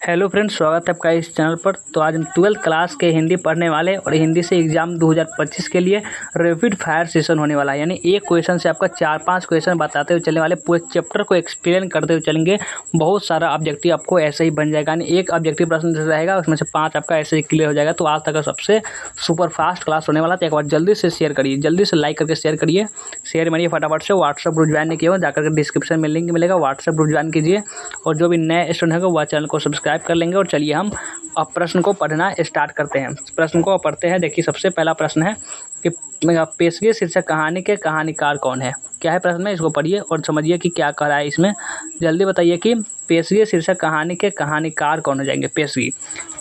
Hello friends, स्वागत है आपका इस चैनल पर। तो आज हम 12th क्लास के हिंदी पढ़ने वाले और हिंदी से एग्जाम 2025 के लिए रैपिड फायर सेशन होने वाला है। यानी एक क्वेश्चन से आपका 4-5 क्वेश्चन बताते हुए चलने वाले, पूरे चैप्टर को एक्सप्लेन करते हुए चलेंगे। बहुत सारा ऑब्जेक्टिव आपको ऐसे ही बन जाएगा, यानी एक ऑब्जेक्टिव प्रश्न रहेगा, उसमें से 5 आपका ऐसे ही क्लियर हो जाएगा। तो आज तक का सबसे सुपर फास्ट क्लास होने वाला। तो एक बार जल्दी से शेयर करिए, जल्दी से लाइक करके शेयर करिए, शेयर मारिए फटाफट से। व्हाट्सएप ग्रुप ज्वाइन नहीं किया हो, जाकर के डिस्क्रिप्शन में लिंक मिलेगा, व्हाट्सएप ग्रुप ज्वाइन कीजिए। और जो भी नए स्टूडेंट होगा वह चैनल को सब्सक्राइब कर लेंगे। और चलिए हम अब प्रश्न को पढ़ना स्टार्ट करते हैं। प्रश्न को पढ़ते हैं। देखिए, सबसे पहला प्रश्न है कि पेशगी शीर्षक कहानी के कहानीकार कौन है। क्या है प्रश्न में, इसको पढ़िए और समझिए कि क्या कह रहा है इसमें। जल्दी बताइए कि पेशगी शीर्षक कहानी के कहानीकार कौन हो जाएंगे। पेशगी,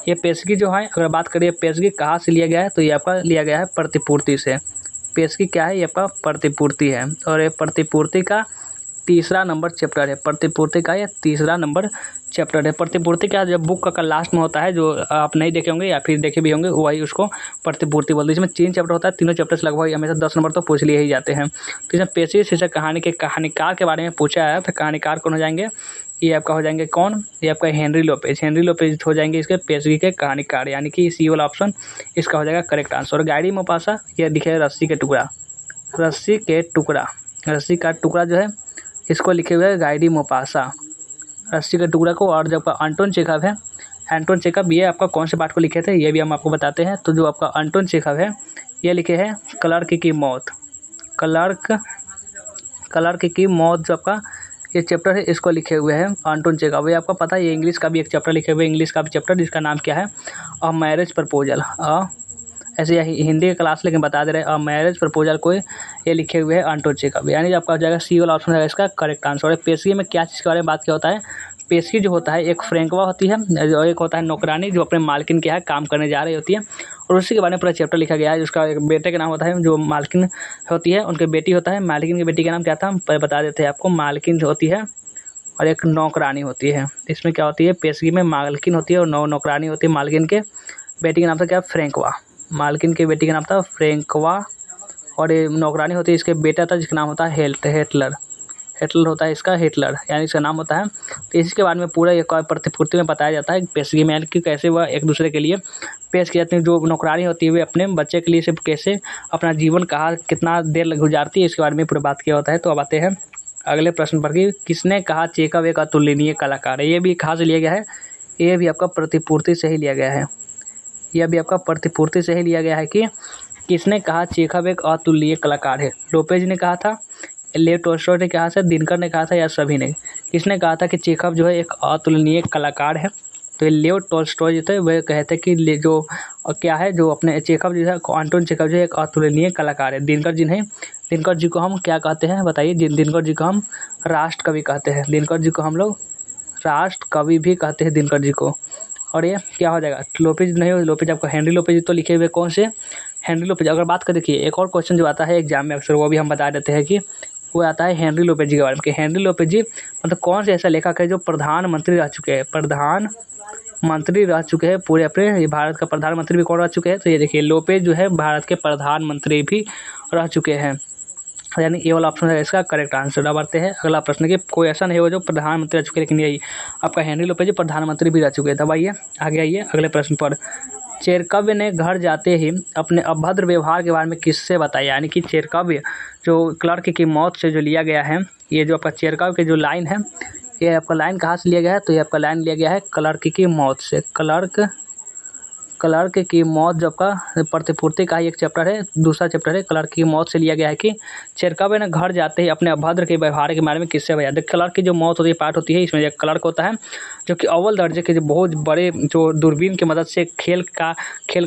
ये पेशगी जो है, अगर बात करिए पेशगी कहाँ से लिया गया है, तो ये आपका लिया गया है प्रतिपूर्ति से। पेशगी क्या है, ये आपका प्रतिपूर्ति है। और ये प्रतिपूर्ति का तीसरा नंबर चैप्टर है। प्रतिपूर्ति का ये तीसरा नंबर चैप्टर है। प्रतिपूर्ति क्या, जब बुक का लास्ट में होता है, जो आप नहीं देखे होंगे या फिर देखे भी होंगे, वही उसको प्रतिपूर्ति बोलते हैं। इसमें 3 चैप्टर होता है, तीनों चैप्टर से लगभग हमेशा 10 नंबर तो पूछ लिए ही जाते हैं। तो इसमें पेशगी शीर्षक कहानी के कहानीकार के बारे में पूछा है। तो कहानीकार कौन हो जाएंगे, ये आपका हो जाएंगे कौन, ये आपका हेनरी लोपेज। हेनरी लोपेज हो जाएंगे इसके पेशगी के कहानीकार, यानी कि सी वाला ऑप्शन इसका हो जाएगा करेक्ट आंसर। गाइडी मोपासा, ये दिखे रस्सी के टुकड़ा, रस्सी के टुकड़ा, रस्सी का टुकड़ा जो है इसको लिखे हुए है गाइडी मोपासा, रस्सी के टुकड़ा को। और जब आपका एंटोन चेखव है, एंटोन चेखव ये आपका कौन से पाठ को लिखे थे, ये भी हम आपको बताते हैं। तो जो आपका एंटोन चेखव है, ये लिखे हैं क्लर्क की मौत। क्लर्क की मौत जो आपका ये चैप्टर है, इसको लिखे हुए हैं एंटोन चेखव। ये आपको पता है, ये इंग्लिश का भी एक चैप्टर लिखे हुए, इंग्लिश का भी चैप्टर जिसका नाम क्या है, अ मैरिज प्रपोजल। ऐसे हिंदी की क्लास लेकिन बता दे रहे हैं, मैरिज प्रपोजल को ये लिखे हुए हैं एंटोन चेखव। यानी आपका हो जाएगा सी वाला ऑप्शन है इसका करेक्ट आंसर। और पेशगी में क्या चीज़ के बारे में बात किया होता है, पेशगी जो होता है एक फ्रैंकवा होती है, और एक होता है नौकरानी जो अपने मालकिन के यहाँ काम करने जा रही होती है। और उसी के बारे में पूरा चैप्टर लिखा गया है। उसका एक बेटे का नाम होता है, जो मालकिन होती है उनके बेटी होता है। मालकिन की बेटी का नाम क्या था, बता देते हैं आपको। मालकिन होती है और एक नौकरानी होती है। इसमें क्या होती है, पेशगी में मालकिन होती है और नौकरानी होती है। मालकिन के बेटी का नाम था क्या, फ्रैंकवा। मालकिन के बेटी का नाम था फ्रैंकवा, और ये नौकरानी होती है इसके बेटा था जिसका नाम होता है हिटलर। हिटलर होता है इसका, हिटलर यानी इसका नाम होता है। तो इसके बारे में पूरा एक प्रतिपूर्ति में बताया जाता है पेशगी में, यानी कि कैसे वह एक दूसरे के लिए पेश की जाती है। जो नौकरानी होती है वे अपने बच्चे के लिए सिर्फ कैसे अपना जीवन कहाँ कितना देर गुजारती है, इसके बारे में पूरा बात किया होता है। तो अब आते हैं अगले प्रश्न पर कि किसने कहा चेखव एक अतुलनीय कलाकार है। ये भी कहाँ से लिया गया है, ये भी आपका प्रतिपूर्ति से ही लिया गया है। यह भी आपका प्रतिपूर्ति से ही लिया गया है कि किसने कहा चेखव एक अतुलनीय कलाकार है। लोपेज ने कहा था, लेव टॉल्स्टॉय ने कहा था, दिनकर ने कहा था, या सभी ने। किसने कहा था कि चेखव जो है एक अतुलनीय कलाकार है, तो ये लेव टॉल्स्टॉय जो थे वह कहते कि जो क्या है, जो अपने चेखव जो है, एंटोन चेखव जो है एक अतुलनीय कलाकार है। दिनकर जी नहीं, दिनकर जी को हम क्या कहते हैं बताइए। दिनकर जी को हम राष्ट्र कवि कहते हैं। दिनकर जी को हम लोग राष्ट्र कवि भी कहते हैं दिनकर जी को। और ये क्या हो जाएगा, लोपेज नहीं हो, लोपेज आपका हेनरी लोपेज तो लिखे हुए कौन से, हेनरी लोपेज। अगर बात करें, देखिए एक और क्वेश्चन जो आता है एग्जाम में अक्सर, वो भी हम बता देते हैं कि वो आता है हेनरी लोपेज जी के बारे में कि हेनरी लोपेज जी मतलब कौन से ऐसा लेखक है जो प्रधानमंत्री रह चुके हैं, प्रधानमंत्री रह चुके हैं पूरे अपने, ये भारत का प्रधानमंत्री भी कौन रह चुके हैं। तो ये देखिए लोपेज जो है भारत के प्रधानमंत्री भी रह चुके हैं, यानी ये वाला ऑप्शन है इसका करेक्ट आंसर। अब आते हैं अगला प्रश्न कि कोई ऐसा नहीं हो जो प्रधानमंत्री रह चुके, लेकिन यही आपका हेनरी लोपेज प्रधानमंत्री भी रह चुके हैं। तब आइए आगे आइए अगले प्रश्न पर। चेरकव्य ने घर जाते ही अपने अभद्र व्यवहार के बारे में किससे बताया। यानी कि चेरकव्य जो क्लर्क की मौत से जो लिया गया है, ये जो आपका चेरकव्य की जो लाइन है, ये आपका लाइन कहाँ से लिया गया है, तो ये आपका लाइन लिया गया है क्लर्क की मौत से। क्लर्क की मौत जब का प्रतिपूर्ति का ही एक चैप्टर है, दूसरा चैप्टर है, क्लर्क की मौत से लिया गया है कि चेरकव्य ने घर जाते ही अपने अभद्र के व्यवहार के बारे में किससे बताया। देखिए क्लर्क की जो मौत होती है पार्ट होती है, इसमें एक क्लर्क होता है जो कि अव्वल दर्जे के जो बहुत बड़े जो दूरबीन की मदद से खेल का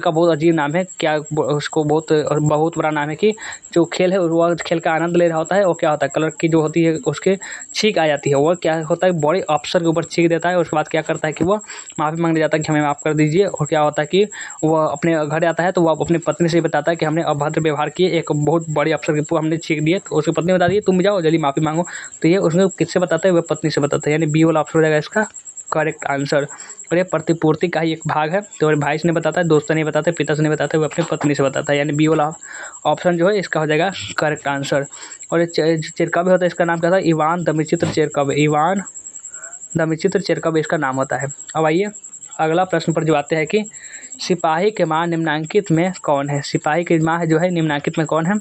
बहुत अजीब नाम है, क्या उसको बहुत बड़ा नाम है कि जो खेल है वह खेल का आनंद ले रहा होता है। और क्या होता है, क्लर्क की जो होती है उसके छींक आ जाती है, वह क्या होता है बड़े अफसर के ऊपर छींक देता है। उसके बाद क्या करता है कि वह माफ़ी मांगने जाता है कि हमें माफ़ कर दीजिए। और क्या होता है कि वह अपने घर आता है तो वह अपनी पत्नी से बताता है कि हमने अभद्र व्यवहार किए, एक बहुत बड़े अफसर के ऊपर हमने छींक दिए। तो उसकी पत्नी बताती है तुम भी जाओ जल्दी माफ़ी मांगो। तो ये उसमें किससे बताता है, वह पत्नी से बताता है, यानी बी वाला ऑप्शन हो जाएगा इसका करेक्ट आंसर। और ये प्रतिपूर्ति का ही एक भाग है। तो भाई से नहीं बताता है, दोस्त से नहीं बताता है, पिता से नहीं बताता है, वो अपनी पत्नी से बताता है, यानी बी वाला ऑप्शन जो है इसका हो जाएगा करेक्ट आंसर। और ये चेरकव्य होता है, इसका नाम क्या था, इवान दमिचित्र चेरकव्य। इवान दमिचित्र चेरकव्य इसका नाम होता है। अब आइए अगला प्रश्न पर जो आते हैं कि सिपाही के माँ निम्नांकित में कौन है। सिपाही की माँ जो है निम्नांकित में कौन है।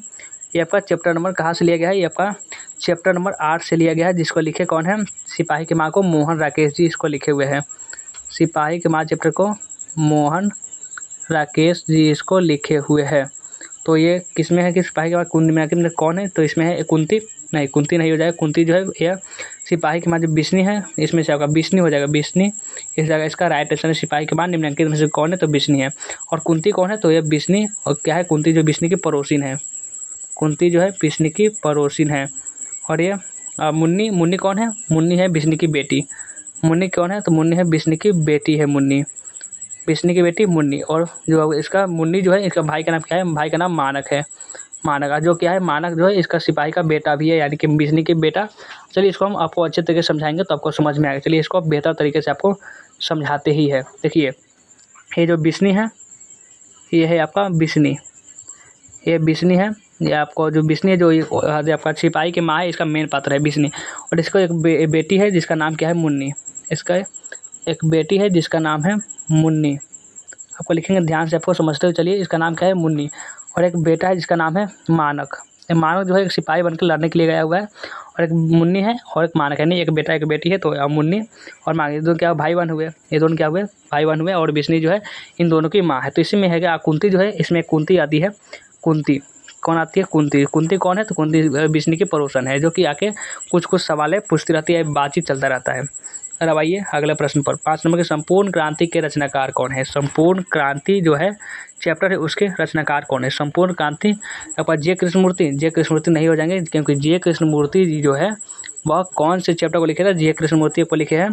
ये आपका चैप्टर नंबर कहाँ से लिया गया है, ये आपका चैप्टर नंबर 8 से लिया गया है, जिसको लिखे कौन है, सिपाही की माँ को मोहन राकेश जी इसको लिखे हुए हैं। सिपाही की माँ चैप्टर को मोहन राकेश जी इसको लिखे हुए हैं। तो ये किसमें है कि सिपाही के माँ निम्नांकित में कौन है, तो इसमें है कुंती, नहीं कुंती नहीं हो जाएगा, कुंती जो है यह सिपाही की माँ जो बिस्नी है, इसमें से आपका बिस्नी हो जाएगा, बिस्नी इस जगह इसका राइट आंसर है। सिपाही के माँ निम्नांकित में से कौन है, तो बिस्नी है। और कुंती कौन है, तो यह बिस्नी और क्या है, कुंती जो बिस्नी की पड़ोसिन है, कुंती जो है बिस्नी की पड़ोसिन है। और ये मुन्नी, मुन्नी कौन है, मुन्नी है बिस्नी की बेटी। मुन्नी कौन है, तो मुन्नी है बिस्नी की बेटी है, मुन्नी बिस्नी की बेटी मुन्नी। और जो इसका मुन्नी जो है इसका भाई का नाम क्या है, भाई का नाम मानक है। मानक जो क्या है, मानक जो है इसका सिपाही का बेटा भी है, यानी कि बिस्नी के बेटा। चलिए इसको हम आपको अच्छे तरीके से समझाएंगे तो आपको समझ में आएगा। चलिए इसको बेहतर तरीके से आपको समझाते ही है। देखिए ये जो बिस्नी है, ये है आपका बिस्नी, ये बिस्नी है, ये आपको जो बिस्नी है जो आपका सिपाही की माँ है, इसका मेन पात्र है बिस्नी। और इसको एक बेटी है जिसका नाम क्या है, मुन्नी। इसका एक बेटी है जिसका नाम है मुन्नी, आपको लिखेंगे ध्यान से, आपको समझते हुए चलिए। इसका नाम क्या है, मुन्नी। और एक बेटा है जिसका नाम है मानक। ये मानक जो है एक सिपाही बनकर लड़ने के लिए गया हुआ है। और एक मुन्नी है और एक मानक है, नहीं एक बेटा एक बेटी है, तो मुन्नी और मानक ये दोनों क्या भाई बहन हुए, ये दोनों क्या हुए, भाई बहन हुए। और बिस्नी जो है इन दोनों की माँ है। तो इसी में है कि कुंती जो है, इसमें कुंती आती है। कुंती कौन आती है, कुंती। कुंती कौन है, तो कुंती बिस्नी की पड़ोसन है, जो कि आके कुछ कुछ सवालें पूछती रहती है, बातचीत चलता रहता है। अब आइए अगले प्रश्न पर। 5 नंबर के संपूर्ण क्रांति के रचनाकार कौन है। संपूर्ण क्रांति जो है चैप्टर है, उसके रचनाकार कौन है। संपूर्ण क्रांति आपका जे कृष्णमूर्ति, जे कृष्णमूर्ति नहीं हो जाएंगे, क्योंकि जे कृष्णमूर्ति जी जो है वह कौन से चैप्टर को लिखे थे, जे कृष्णमूर्ति को लिखे हैं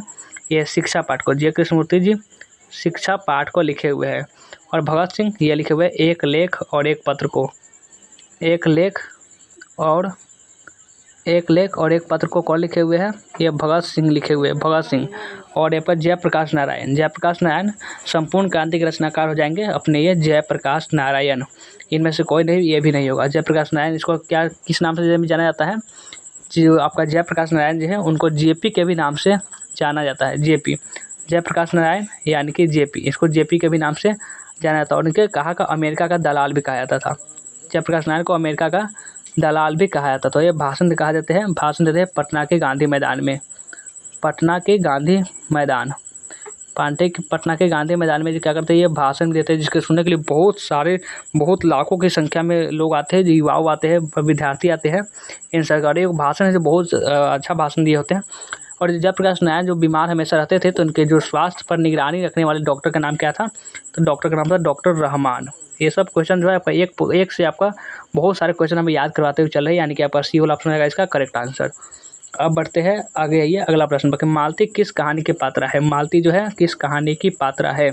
ये शिक्षा पाठ को। जे कृष्णमूर्ति जी शिक्षा पाठ को लिखे हुए हैं। और भगत सिंह ये लिखे हुए एक लेख और एक पत्र को, एक लेख और एक पत्र को कौन लिखे हुए हैं, ये भगत सिंह लिखे हुए हैं, भगत सिंह। और यहाँ पर जयप्रकाश नारायण, जयप्रकाश नारायण संपूर्ण क्रांति के रचनाकार हो जाएंगे अपने, ये जयप्रकाश नारायण। इनमें से कोई नहीं, ये भी नहीं होगा। जयप्रकाश नारायण इसको क्या किस नाम से जाना जाता है, जो आपका जयप्रकाश नारायण जी है उनको जेपी के भी नाम से जाना जाता है। जेपी जयप्रकाश नारायण यानी कि जेपी, इसको जेपी के भी नाम से जाना जाता है। और इनके कहा का अमेरिका का दलाल भी कहा जाता था। जयप्रकाश नारायण को अमेरिका का दलाल भी कहा जाता। तो ये भाषण कहा जाते हैं, भाषण देते हैं पटना के गांधी मैदान में, पटना के गांधी मैदान, पटना के गांधी मैदान में जो क्या करते हैं, ये भाषण देते हैं, जिसके सुनने के लिए बहुत लाखों की संख्या में लोग आते हैं, युवा आते हैं, विद्यार्थी आते हैं। इन सरकारी भाषण है जो बहुत अच्छा भाषण दिए होते हैं। और जयप्रकाश नारायण जो बीमार हमेशा रहते थे, तो उनके जो स्वास्थ्य पर निगरानी रखने वाले डॉक्टर का नाम क्या था, तो डॉक्टर का नाम था डॉक्टर रहमान। ये सब क्वेश्चन जो है आपका एक से आपका बहुत सारे क्वेश्चन हमें याद करवाते हुए चल रहे हैं, यानी कि आपका सी वाला ऑप्शन रहेगा इसका करेक्ट आंसर। अब बढ़ते हैं आगे, आइए अगला प्रश्न पर। मालती किस कहानी की पात्रा है। मालती जो है किस कहानी की पात्रा है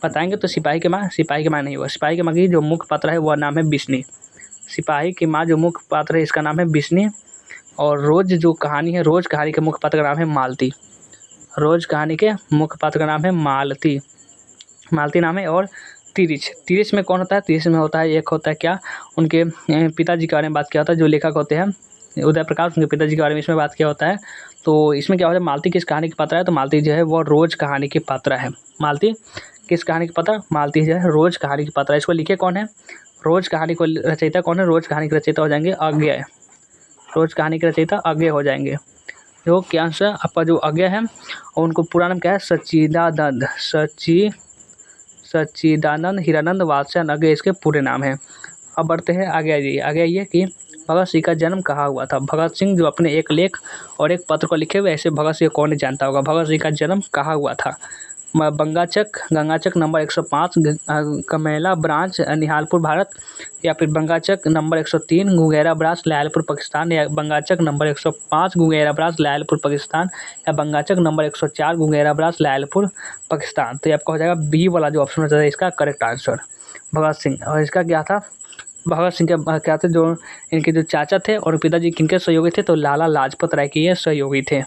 बताएंगे, तो सिपाही की माँ, सिपाही की माँ नहीं हुआ। सिपाही की माँ की जो मुख्य पात्र है वह नाम है बिस्नी। सिपाही की माँ जो मुख्य पात्र है इसका नाम है बिस्नी। और रोज जो कहानी है, रोज कहानी के मुख्य पात्र का नाम है मालती। रोज कहानी के मुख्य पात्र का नाम है मालती, मालती नाम है। और तिरिच में कौन होता है, तिरिच में होता है एक होता है क्या, उनके पिताजी के बारे में बात किया होता है, जो लेखक होते हैं उदय प्रकाश, उनके पिताजी के बारे में इसमें बात किया होता है। तो इसमें क्या होता है, मालती किस कहानी की पात्र है, तो मालती जो है वो रोज कहानी की पात्र है। मालती किस कहानी की पात्र, मालती जो है रोज कहानी की पात्र है। इसको लिखे कौन है, रोज कहानी को रचयिता कौन है, रोज कहानी के रचयिता हो जाएंगे अज्ञेय, रोज कहानी के रचयिता अज्ञेय हो जाएंगे। जो क्या आंसर आपका जो अज्ञेय है, और उनको पूरा नाम क्या है, सच्चिदानंद, सच्चिदानंद हीरानंद वात्स्यायन अज्ञेय इसके पूरे नाम है। अब बढ़ते हैं आगे, आगे आइए कि भगत सिंह का जन्म कहाँ हुआ था। भगत सिंह जो अपने एक लेख और एक पत्र को लिखे हुए, ऐसे भगत सिंह कौन नहीं जानता होगा। भगत सिंह का जन्म कहाँ हुआ था, गंगाचक नंबर 105 कमेला ब्रांच निहालपुर भारत, या फिर बंगाचक नंबर 103 गुगेरा ब्रांच लायलपुर पाकिस्तान, या बंगाचक नंबर 105 गुगेरा ब्रांच लायलपुर पाकिस्तान, या बंगाचक नंबर 104 गुगेरा ब्रांच लायलपुर पाकिस्तान। तो ये आपका हो जाएगा बी वाला जो ऑप्शन होता है इसका करेक्ट आंसर, भगत सिंह। और इसका क्या था, भगत सिंह के क्या थे, जो इनके जो चाचा थे और पिताजी किनके सहयोगी थे, तो लाला लाजपत राय के ये सहयोगी थे।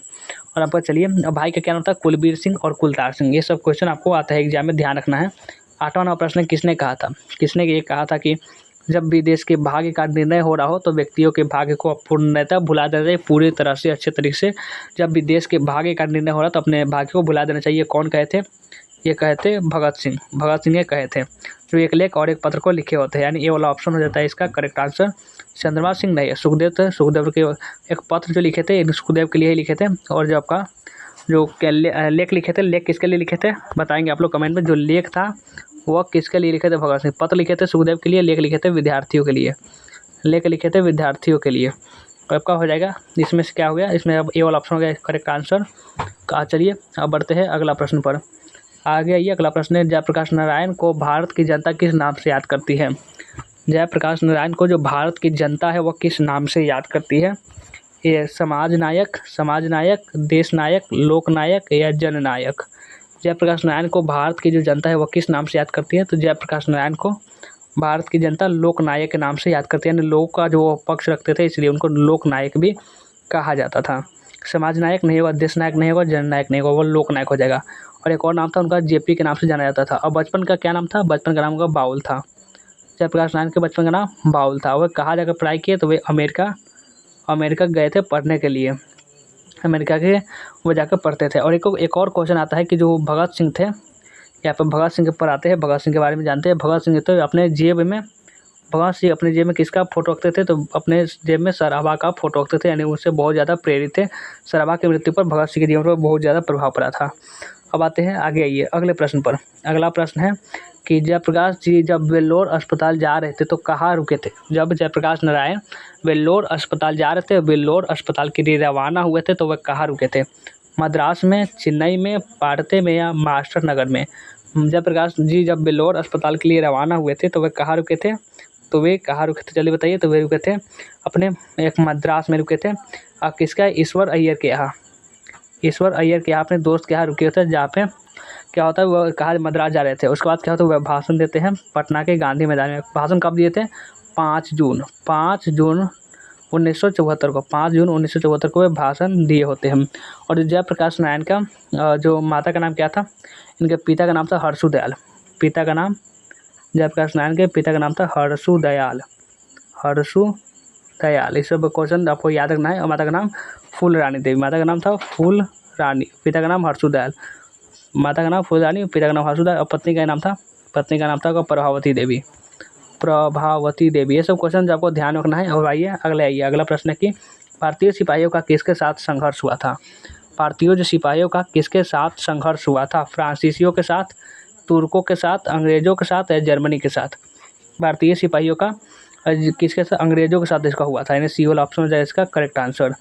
और आपका चलिए अब भाई का क्या नाम था, कुलबीर सिंह और कुलतार सिंह। ये सब क्वेश्चन आपको आता है एग्जाम में, ध्यान रखना है। 8वां नंबर प्रश्न किसने कहा था, किसने ये कहा था कि जब भी देश के भाग्य का निर्णय हो रहा हो तो व्यक्तियों के भाग्य को पूर्णतः भुला देना चाहिए, पूरी तरह से अच्छे तरीके से। जब भी देश के भाग्य का निर्णय हो रहा तो अपने भाग्य को भुला देना चाहिए। कौन कहे थे, ये कहे थे भगत सिंह ये कहे थे, जो एक लेख और एक पत्र को लिखे होते हैं, यानी ये वाला ऑप्शन हो जाता है इसका करेक्ट आंसर। चंद्रमा सिंह नहीं है, सुखदेव थे, सुखदेव के एक पत्र जो लिखे थे सुखदेव के लिए ही लिखे थे। और जो आपका जो लेख लिखे थे, लेख किसके लिए लिखे थे बताएंगे आप लोग कमेंट में। जो लेख था वह किसके लिए लिखे थे, भगत सिंह। पत्र लिखे थे सुखदेव के लिए, लेख लिखे थे विद्यार्थियों के लिए, लेख लिखे थे विद्यार्थियों के लिए। तो आपका हो जाएगा इसमें से क्या हो गया, इसमें अब ए वाला ऑप्शन हो गया करेक्ट आंसर का। चलिए अब बढ़ते हैं अगला प्रश्न पर। आगे आइए, अगला प्रश्न है, जयप्रकाश नारायण को भारत की जनता किस नाम से याद करती है। जयप्रकाश नारायण को जो भारत की जनता है वह किस नाम से याद करती है। ये समाज नायक, देश नायक, लोक नायक या जननायक। जयप्रकाश नारायण को भारत की जो जनता है वह किस नाम से याद करती है। तो जयप्रकाश नारायण को भारत की जनता लोक नायक के नाम से याद करती है, यानी लोक का जो पक्ष रखते थे इसलिए उनको लोक नायक भी कहा जाता था। समाज नायक नहीं होगा, देश नायक नहीं होगा, जननायक नहीं होगा, वो लोक नायक हो जाएगा। और एक और नाम था उनका जेपी के नाम से जाना जाता था। और बचपन का क्या नाम था, बचपन का नाम उनका बाउल था। जयप्रकाश नारायण के बचपन का नाम बाउल था। वह कहाँ जाकर पढ़ाई किए, तो वे अमेरिका गए थे पढ़ने के लिए, अमेरिका के वो जाकर पढ़ते थे। और एक और क्वेश्चन आता है कि जो भगत सिंह थे, यहाँ पर भगत सिंह के ऊपर आते हैं, भगत सिंह के बारे में जानते हैं। भगत सिंह तो अपने जेब में किसका फोटो रखते थे, तो अपने जेब में सराबा का फोटो रखते थे, यानी उससे बहुत ज़्यादा प्रेरित थे। सराबा की मृत्यु पर भगत सिंह के जीवन पर बहुत ज़्यादा प्रभाव पड़ा था। अब आते हैं आगे, आइए अगले प्रश्न पर। अगला प्रश्न है कि जयप्रकाश जी जब वेल्लोर अस्पताल जा रहे थे तो कहाँ रुके थे। जब जयप्रकाश नारायण वेल्लोर अस्पताल जा रहे थे, वेल्लोर अस्पताल के लिए रवाना हुए थे, तो वह कहाँ रुके थे। मद्रास में, चेन्नई में, पाटते में या मास्टर नगर में। जयप्रकाश जी जब वेल्लोर अस्पताल के लिए रवाना हुए थे तो वे कहाँ रुके थे, चलिए बताइए। तो वे रुके थे अपने एक मद्रास में रुके थे। किसका, ईश्वर अय्यर के यहाँ, अपने दोस्त के यहाँ रुके थे, जहाँ पे क्या होता है वह कहाँ मद्रास जा रहे थे। उसके बाद क्या होता है वह भाषण देते हैं पटना के गांधी मैदान में। भाषण कब दिए थे, 5 जून 1974 को, 5 जून 1974 को वे भाषण दिए होते हैं। और जो जयप्रकाश नारायण का जो माता का नाम क्या था, इनके पिता का नाम था हर्षुदयाल। जयप्रकाश नारायण के पिता का नाम था हर्षुदयाल। इस सब क्वेश्चन आपको याद रखना है। और माता का नाम फूल रानी देवी, माता का नाम था फूल रानी, पिता का नाम हर्षुदयाल। माता का नाम फूल रानी, पिता का नाम हर्षुदयाल। और पत्नी का नाम था प्रभावती देवी। ये सब क्वेश्चन आपको ध्यान रखना है। और आइए अगला प्रश्न है कि भारतीय सिपाहियों का किसके साथ संघर्ष हुआ था। भारतीय सिपाहियों का किसके साथ संघर्ष हुआ था। फ्रांसीसियों के साथ, तुर्कों के साथ, अंग्रेजों के साथ या जर्मनी के साथ। भारतीय सिपाहियों का किसके साथ, अंग्रेजों के साथ इसका हुआ था, यानी सी वाला ऑप्शन हो जाएगा इसका करेक्ट आंसर। और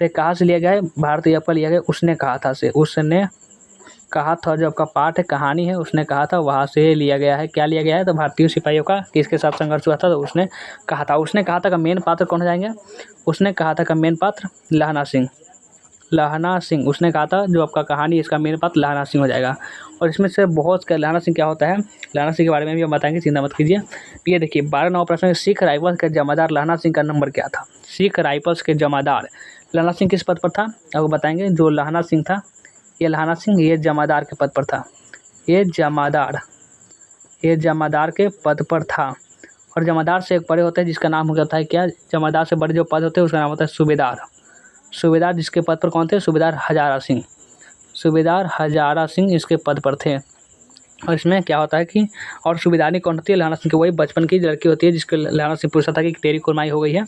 ये कहाँ से लिया गया है, भारतीय आपका लिया गया उसने कहा था से, उसने कहा था, जो आपका पाठ है कहानी है उसने कहा था, वहाँ से लिया गया है। क्या लिया गया है, तो भारतीय सिपाहियों का किसके साथ संघर्ष हुआ था, तो उसने कहा था का मेन पात्र कौन हो जाएंगे। उसने कहा था का मेन पात्र लहना सिंह। उसने कहा था जो आपका कहानी इसका मेन पात्र लहना सिंह हो जाएगा। और इसमें से बहुत लहना सिंह क्या होता है, लहना सिंह के बारे में भी हम बताएंगे, चिंता मत कीजिए। ये देखिए 12 नंबर प्रश्न, सिख राइफल्स के जमादार लहना सिंह का नंबर क्या था। सिख राइफल्स के जमादार लहना सिंह किस पद पर था, आपको बताएंगे। जो लहना सिंह था, ये लहना सिंह ये जमादार के पद पर था, ये जमादार के पद पर था। और जमादार से एक बड़े होते हैं जिसका नाम होता है क्या, जमादार से बड़े जो पद होते हैं उसका नाम होता है सूबेदार। जिसके पद पर कौन थे, सूबेदार हजारा सिंह इसके पद पर थे। और इसमें क्या होता है कि, और सूबेदारनी कौन होती है, लहना सिंह की वही बचपन की लड़की होती है जिसके लहना सिंह पूछा था कि तेरी कुर्बानी हो गई है।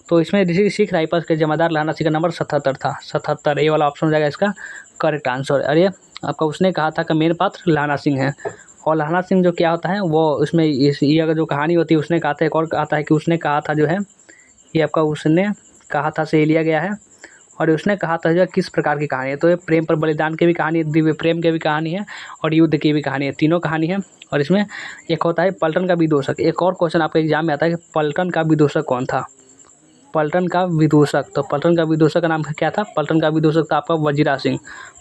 तो इसमें सिख राइफल्स के जमादार लहना सिंह का नंबर 77 था, 77। ये वाला ऑप्शन हो जाएगा इसका करेक्ट आंसर। और ये आपका उसने कहा था का मेन पात्र लहना सिंह है। और लहना सिंह जो क्या होता है वो उसमें ये अगर जो कहानी होती है उसने कहा था, एक और आता है कि उसने कहा था जो है ये आपका उसने कहा था से लिया गया है। और उसने कहा था जो किस प्रकार की कहानी है, तो ये प्रेम पर बलिदान की भी कहानी है, दिव्य प्रेम की भी कहानी है और युद्ध की भी कहानी है, तीनों कहानी है। और इसमें एक होता है पलटन का विदूषक। एक और क्वेश्चन आपके एग्जाम में आता है कि पलटन का विदूषक कौन था। पलटन का विदूषक, तो पलटन का विदूषक का नाम क्या था, पलटन का विदूषक था आपका वजीरा सिंह।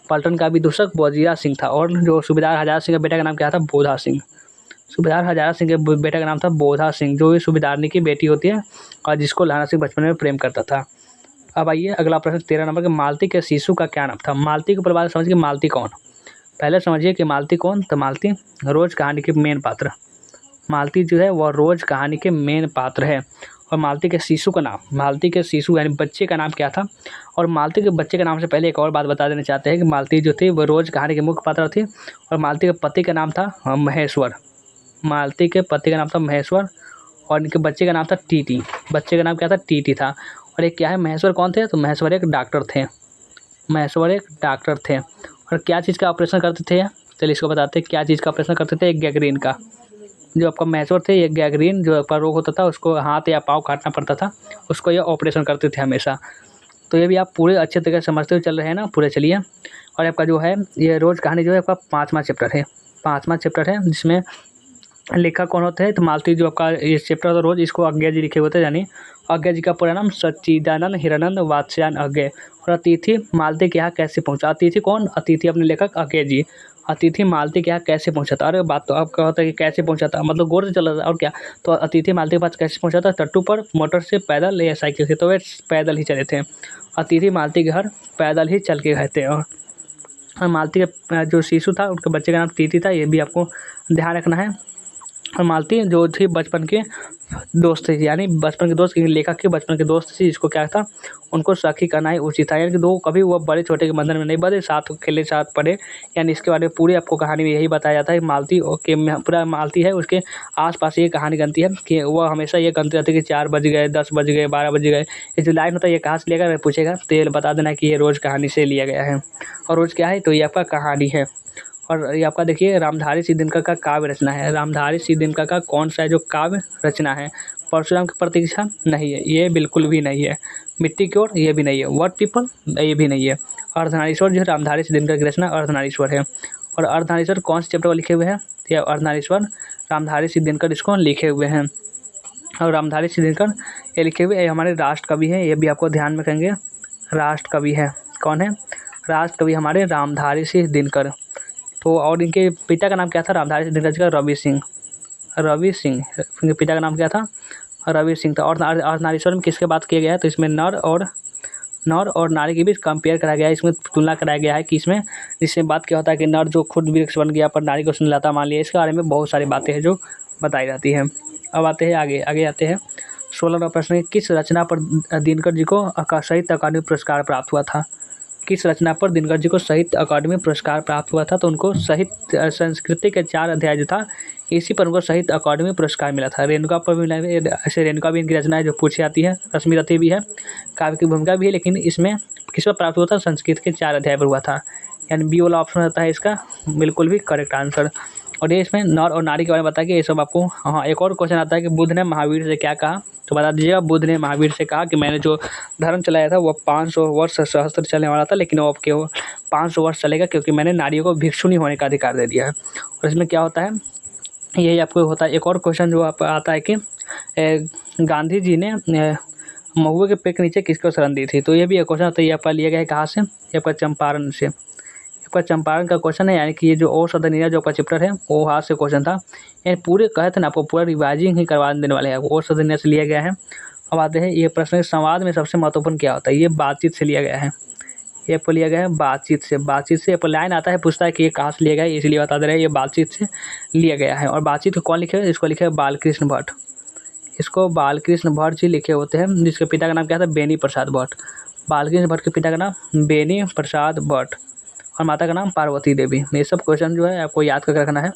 पलटन का विदूषक वजीरा सिंह था। और जो सूबेदार हजारा सिंह के बेटे का नाम क्या था, बोधा सिंह। सूबेदार हजारा सिंह के बेटे का नाम था बोधा सिंह, जो सूबेदारनी की बेटी होती है और जिसको लहना सिंह बचपन में प्रेम करता था। अब आइए अगला प्रश्न 13 नंबर के, मालती के शिशु का क्या नाम था। मालती के परिवार समझिए मालती कौन, पहले समझिए कि मालती कौन, तो मालती रोज कहानी के मेन पात्र। मालती जो है वह रोज कहानी के मेन पात्र है। और मालती के शिशु का नाम, मालती के शिशु यानी बच्चे का नाम क्या था। और मालती के बच्चे के नाम से पहले एक और बात बता देना चाहते हैं कि मालती जो थी वो रोज कहानी के मुख्य पात्र थी और मालती के पति का नाम था महेश्वर। मालती के पति का नाम था महेश्वर और इनके बच्चे का नाम था टीटी। बच्चे का नाम क्या था? टीटी था। और एक क्या है, महेश्वर कौन थे? तो महेश्वर एक डॉक्टर थे। महेश्वर एक डॉक्टर थे और क्या चीज़ का ऑपरेशन करते थे? चलिए इसको बताते हैं क्या चीज़ का ऑपरेशन करते थे। एक गैंग्रीन का। जो आपका महेश्वर थे ये गैंग्रीन जो आपका रोग होता था उसको हाथ या पाँव काटना पड़ता था, उसको ये ऑपरेशन करते थे हमेशा। तो ये भी आप पूरे अच्छे तरीके से समझते हुए चल रहे हैं ना पूरे, चलिए। और आपका जो है ये रोज़ कहानी जो है आपका 5वां चैप्टर है, 5वां चैप्टर है जिसमें लेखक कौन होते हैं? तो मालती जो आपका ये चैप्टर तो रोज़ इसको अज्ञा जी लिखे होते हैं, यानी अज्ञा जी का पूरा नाम सच्चिदानंद हिरानंद वात्स्यायन अज्ञे। और अतिथि मालती के यहाँ कैसे पहुँचा? अतिथि कौन? अतिथि अपने लेखक अज्ञा जी। अतिथि मालती के यहाँ कैसे पहुँचा था? अरे बात तो आपका होता है कि कैसे पहुँचा था, मतलब गौर से चला था और क्या। तो अतिथि मालती के पास कैसे पहुँचा था? टट्टू पर, मोटर से, पैदल या साइकिल से? तो वे पैदल ही चले थे। अतिथि मालती के घर पैदल ही चल के गए थे। और मालती के जो शिशु था उनके बच्चे का नाम टीटी था, ये भी आपको ध्यान रखना है। और मालती जो थी बचपन के दोस्त थी, यानी बचपन के दोस्त, लेखक के बचपन के दोस्त थी, जिसको क्या था उनको सखी करना ही उचित था। यानी कि दो कभी वो बड़े छोटे के बंधन में नहीं बंधे, साथ खेले साथ पढ़े। यानी इसके बारे में पूरी आपको कहानी में यही बताया जाता है कि मालती के पूरा मालती है उसके आसपास ये कहानी बनती है कि वह हमेशा ये कहती रहती है कि 4 बज गए, 10 बज गए, 12 बज गए। ये जो लाइन होता है ये कहाँ से लिया गया पूछेगा तो ये बता देना कि ये रोज़ कहानी से लिया गया है। और रोज़ क्या है? तो ये आपका कहानी है। और ये आपका देखिए रामधारी सिंह दिनकर का काव्य रचना है। रामधारी सिंह दिनकर का कौन सा है जो काव्य रचना है? परशुराम की प्रतीक्षा नहीं है, ये बिल्कुल भी नहीं है। मिट्टी की ओर, ये भी नहीं है। व्हाट पीपल, ये भी नहीं है। अर्धनारीश्वर जो है रामधारी सिंह दिनकर की रचना अर्धनारीश्वर है। और अर्धनारीश्वर कौन से चैप्टर में लिखे हुए हैं? ये अर्धनारीश्वर रामधारी सिंह दिनकर इसको लिखे हुए हैं। और रामधारी सिंह दिनकर ये लिखे हुए ये हमारे राष्ट्र कवि हैं, ये भी आपको ध्यान में रखेंगे। राष्ट्र कवि है कौन है? राष्ट्र कवि हमारे रामधारी सिंह दिनकर। तो और इनके पिता का नाम क्या था? रामधारी सिंह दिनकर जी का रवि सिंह। रवि सिंह इनके पिता का नाम क्या था? रवि सिंह था। और अर्धनारीश्वर में किसके बात किया गया है? तो इसमें नर और नारी के बीच कंपेयर कराया गया है, इसमें तुलना कराया गया है कि इसमें जिसमें बात क्या होता है कि नर जो खुद वृक्ष बन गया पर नारी को सुनलाता मान लिया। इसके बारे में बहुत सारी बातें हैं जो बताई जाती हैं। अब आते हैं आगे आते हैं 16वां प्रश्न, किस रचना पर दिनकर जी को साहित्य अकादमी पुरस्कार प्राप्त हुआ था? किस रचना पर दिनकर जी को साहित्य अकादमी पुरस्कार प्राप्त हुआ था? तो उनको साहित्य संस्कृति के 4 अध्याय जो था इसी पर उनको साहित्य अकादमी पुरस्कार मिला था। रेणुका पर भी मिला है, ऐसे रेणुका भी इनकी रचना है जो पूछी जाती है। रश्मि रथी भी है, काव्य की भूमिका भी है, लेकिन इसमें किस पर प्राप्त हुआ था? संस्कृत के 4 अध्याय पर हुआ था। यानी बी वाला ऑप्शन होता है इसका बिल्कुल भी करेक्ट आंसर। और ये इसमें नर और नारी के बारे में बताया कि ये सब आपको। हाँ, एक और क्वेश्चन आता है कि बुद्ध ने महावीर से क्या कहा? तो बता दीजिएगा। बुद्ध ने महावीर से कहा कि मैंने जो धर्म चलाया था वो 500 वर्ष सहस्त्र चलने वाला था, लेकिन वो अब केवल 500 वर्ष चलेगा क्योंकि मैंने नारियों को भिक्षुणी होने का अधिकार दे दिया है। और इसमें क्या होता है यही आपको होता है। एक और क्वेश्चन जो आप आता है कि गांधी जी ने महुए के पेड़ के नीचे किसको शरण दी थी? तो ये भी एक क्वेश्चन होता है। ये आपका लिया गया है कहाँ से? ये आपका चंपारण से। आपका चंपारण का क्वेश्चन है, यानी कि ये जो औषधनिया जो आपका चैप्टर है वो हाथ से क्वेश्चन था। यानी पूरे कहे थे ना आपको पूरा रिवाइजिंग ही करवा देने वाले हैं। औषधनिया से लिया गया है। अब आते हैं ये प्रश्न, संवाद में सबसे महत्वपूर्ण क्या होता है? ये बातचीत से लिया गया है। ये आपको लिया गया है बातचीत से। बातचीत से आपको लाइन आता है, पूछता है कि ये कहाँ से लिया गया है, इसलिए बता दे रहे हैं ये बातचीत से लिया गया है। और बातचीत को कौन लिखे? इसको लिखे बालकृष्ण भट्ट। इसको बालकृष्ण भट्ट जी लिखे होते हैं, जिसके पिता का नाम क्या था? बेनी प्रसाद भट्ट। बालकृष्ण भट्ट के पिता का नाम बेनी प्रसाद भट्ट और माता का नाम पार्वती देवी। ये सब क्वेश्चन जो है आपको याद करके रखना है।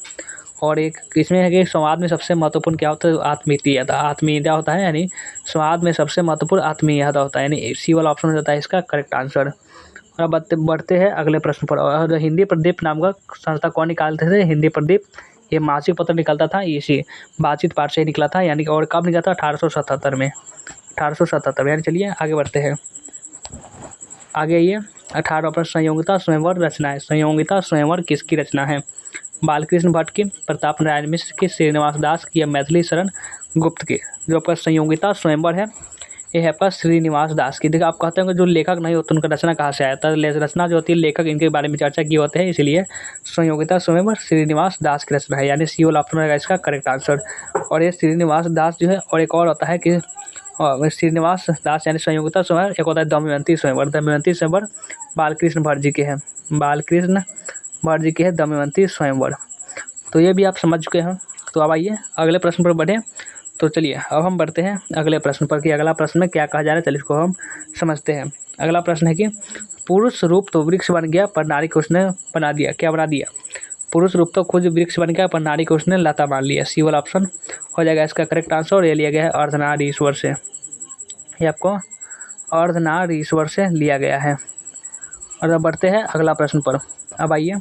और एक इसमें है कि संवाद में सबसे महत्वपूर्ण क्या होता है? आत्मीयता। आत्मीयता होता है, यानी संवाद में सबसे महत्वपूर्ण आत्मीयता होता है, यानी सी वाला ऑप्शन हो जाता है इसका करेक्ट आंसर। और अब बढ़ते हैं अगले प्रश्न पर। और हिंदी प्रदीप नाम का संस्था कौन निकालते थे? हिंदी प्रदीप ये मासिक पत्र निकलता था, इसी बातचीत पाठ से ही निकला था, यानी कि और कब निकला था? 1877 में। 1877 यानी चलिए आगे बढ़ते हैं। आगे ये 18वां प्रश्न, संयोगिता स्वयंवर रचना है। संयोगिता स्वयंवर किसकी रचना है? बालकृष्ण भट्ट की, प्रताप नारायण मिश्र की, श्रीनिवास दास की या मैथिली शरण गुप्त की? जो आपका संयोगिता स्वयंवर है ये है आपका श्रीनिवास दास की। देखिए आप कहते हैं जो लेखक नहीं होते उनका रचना कहाँ से आया था? रचना जो होती है लेखक इनके बारे में चर्चा की होते हैं, इसीलिए संयोगिता स्वयंवर श्रीनिवास दास की रचना है, यानी सी वाला ऑप्शन रहेगा इसका करेक्ट आंसर। और ये श्रीनिवास दास जो है, और एक और होता है कि श्रीनिवास दास यानी संयोगिता स्वयंवर, एक होता है दमयंती स्वयंवर। दमयंती स्वयंवर बालकृष्ण भट्ट जी के हैं। बालकृष्ण भट्ट जी के हैं दमयंती स्वयंवर। तो ये भी आप समझ चुके हैं। तो अब आइए अगले प्रश्न पर बढ़ें। तो चलिए अब हम बढ़ते हैं अगले प्रश्न पर कि अगला प्रश्न में क्या कहा जा रहा है। चलिए इसको हम समझते हैं। अगला प्रश्न है कि पुरुष रूप तो वृक्ष बन गया पर नारी को उसने बना दिया, क्या बना दिया? पुरुष रूप तो खुद वृक्ष बन गया पर नारी को उसने लता मान लिया। सी वाला ऑप्शन हो जाएगा इसका करेक्ट आंसर। और ये लिया गया है अर्धनारीश्वर से, ये आपको अर्धनारीश्वर से लिया गया है। और अब बढ़ते हैं अगला प्रश्न पर। अब आइए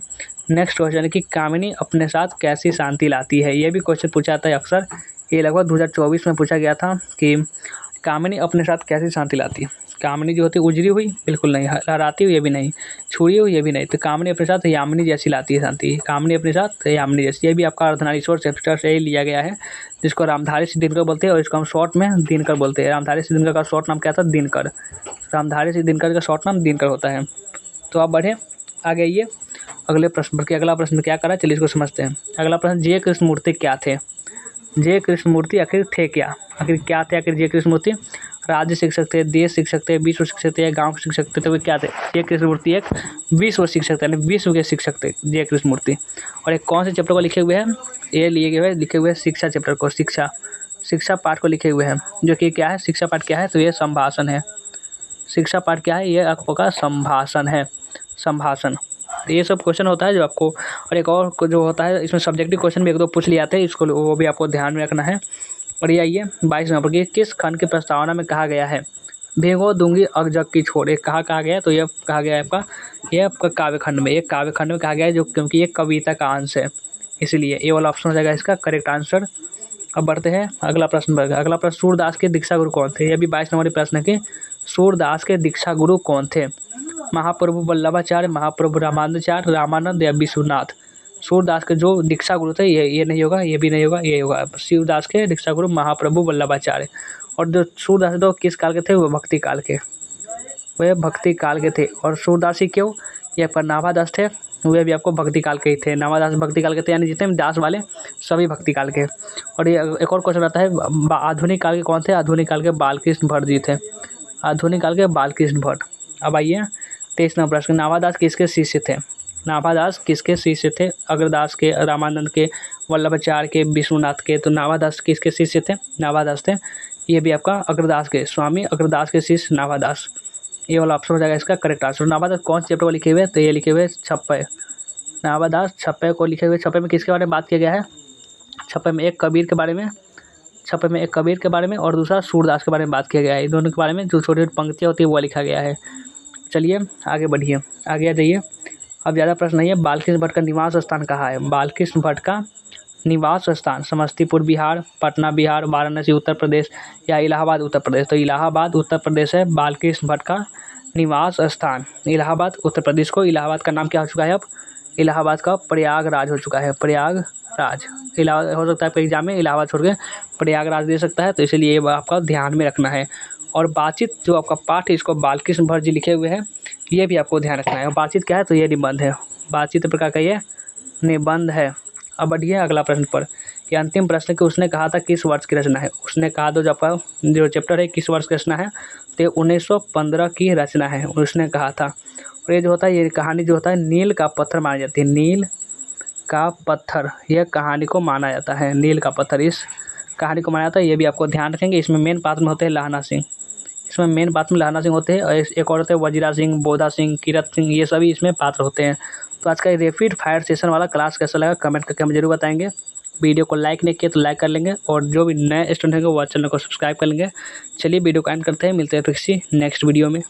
नेक्स्ट क्वेश्चन है कि कामिनी अपने साथ कैसी शांति लाती है। ये भी क्वेश्चन पूछा जाता है अक्सर, ये लगभग 2024 में पूछा गया था कि कामिनी अपने साथ कैसी शांति लाती है। कामिनी जो होती है उजरी हुई बिल्कुल नहीं, लहराती हुई ये भी नहीं, छुड़ी हुई ये भी नहीं, तो कामिनी अपने साथ यामिनी जैसी लाती है शांति। कामिनी अपने साथ यामिनी जैसी, ये भी आपका अर्धनारीश्वर चैप्टर से ही लिया गया है, जिसको रामधारी सिंह दिनकर बोलते हैं और इसको हम शॉर्ट में दिनकर बोलते हैं। रामधारी सिंह दिनकर का शॉर्ट नाम क्या था? दिनकर। रामधारी सिंह दिनकर का शॉर्ट नाम दिनकर होता है। तो आप बढ़े आगे, ये अगले प्रश्न पर कि अगला प्रश्न क्या करा, चलिए इसको समझते हैं। अगला प्रश्न, जय कृष्णमूर्ति क्या थे? जय कृष्णमूर्ति आखिर थे क्या? आखिर क्या थे आखिर जय कृष्णमूर्ति? राज्य शिक्षक थे, देश शिक्षक थे, विश्व शिक्षक थे, गांव के शिक्षक थे, तो वे क्या थे? जय कृष्णमूर्ति एक विश्व शिक्षक थे, यानी विश्व के शिक्षक थे जय कृष्णमूर्ति। और एक कौन से चैप्टर को लिखे हुए हैं? ये लिखे हुए शिक्षा चैप्टर को, शिक्षा पाठ को लिखे हुए हैं, जो कि क्या है? शिक्षा पाठ क्या है? तो ये संभाषण है। शिक्षा पाठ क्या है? ये आपका संभाषण है, संभाषण। ये सब क्वेश्चन होता है जो आपको, और एक और जो होता है इसमें सब्जेक्टिव क्वेश्चन भी एक दो पूछ लिए आते हैं, इसको वो भी आपको ध्यान में रखना है। और ये आइए 22 नंबर की, किस खंड की प्रस्तावना में कहा गया है भिगो दूंगी अगजग की छोड़? ये कहा गया है? तो ये कहा गया है आपका, ये आपका काव्य खंड में, एक काव्य खंड में कहा गया है, जो क्योंकि ये कविता का अंश है, इसलिए ये वाला ऑप्शन हो जाएगा इसका करेक्ट आंसर। अब बढ़ते हैं अगला प्रश्न पर। अगला प्रश्न, सूरदास के दीक्षा गुरु कौन थे? ये भी 22 नंबर प्रश्न है कि सूरदास के दीक्षा गुरु कौन थे? महाप्रभु वल्लभाचार्य, महाप्रभु रामानंद या विश्वनाथ? सूरदास के जो दीक्षा गुरु थे, ये नहीं होगा, ये भी नहीं होगा, ये होगा। शिवदास के दीक्षा गुरु महाप्रभु वल्लभाचार्य। और जो सूरदास तो किस काल के थे? वो भक्ति काल के, वे भक्ति काल के थे। और सूरदास ही क्यों? ये आपका नाभादास थे, वे भी आपको भक्ति काल के ही थे। नाभादास भक्ति काल के थे, यानी जितने भी दास वाले सभी भक्ति काल के। और ये एक और क्वेश्चन आता है, आधुनिक काल के कौन थे? आधुनिक काल के बालकृष्ण भट्ट जी थे, आधुनिक काल के बालकृष्ण भट्ट। अब आइए 23 नंबर प्रश्न, नाभादास किसके शिष्य थे? नाभादास किसके शिष्य थे? अग्रदास के, रामानंद के, वल्लभाचार्य के, विश्वनाथ के। तो नाभादास किसके शिष्य थे? नाभादास थे, ये भी आपका अग्रदास के, स्वामी अग्रदास के शिष्य नाभादास। ये वाला ऑप्शन हो जाएगा इसका करेक्ट आंसर। नाभादास कौन से चैप्टर को लिखे हुए? तो ये लिखे हुए छप्पय। नाभादास छप्पय को लिखे हुए। छप्पय में किसके बारे में बात किया गया है? छप्पय में एक कबीर के बारे में, छप्पय में एक कबीर के बारे में और दूसरा सूरदास के बारे में बात किया गया है। इन दोनों के बारे में जो छोटी छोटी पंक्तियाँ होती है वो लिखा गया है। चलिए आगे बढ़िए, आगे आ जाइए। अब ज़्यादा प्रश्न नहीं है। बालकृष्ण भट्ट का निवास स्थान कहाँ है? बालकृष्ण भट्ट का निवास स्थान समस्तीपुर बिहार, पटना बिहार, वाराणसी उत्तर प्रदेश या इलाहाबाद उत्तर प्रदेश? तो इलाहाबाद उत्तर प्रदेश है बालकृष्ण भट्ट का निवास स्थान। इलाहाबाद उत्तर प्रदेश को, इलाहाबाद का नाम क्या हो चुका है अब? इलाहाबाद का प्रयागराज हो चुका है, प्रयागराज। इलाहाबाद हो सकता है आपका एग्जाम में इलाहाबाद छोड़ के प्रयागराज दे सकता है, तो इसलिए ये आपका ध्यान में रखना है। और बातचीत जो आपका पाठ है इसको बालकृष्ण भट्ट जी लिखे हुए हैं, ये भी आपको ध्यान रखना है। और बातचीत क्या है? तो ये निबंध है, बातचीत प्रकार का ये निबंध है। अब बढ़िए अगला प्रश्न पर कि अंतिम प्रश्न कि उसने कहा था किस वर्ष की रचना है? उसने कहा तो जो आपका जो चैप्टर है किस वर्ष की रचना है? तो 1915 की रचना है, उसने कहा था। और ये जो होता है, ये कहानी जो होता है नील का पत्थर मानी जाती है, नील का पत्थर, यह कहानी को माना जाता है, नील का पत्थर इस कहानी को माना जाता है। ये भी आपको ध्यान रखेंगे। इसमें मेन पात्र में होते हैं लहना सिंह, इसमें मेन पात्र में लहना सिंह होते हैं, और एक और होते हैं वजीरा सिंह, बोधा सिंह, किरत सिंह, ये सभी इसमें पात्र होते हैं। तो आज का ये रैपिड फायर सेशन वाला क्लास कैसा लगा कमेंट करके हमें जरूर बताएंगे। वीडियो को लाइक नहीं किया तो लाइक कर लेंगे, और जो भी नए स्टूडेंट होंगे वो चैनल को सब्सक्राइब कर लेंगे। चलिए वीडियो को एंड करते हैं, मिलते हैं किसी नेक्स्ट वीडियो में।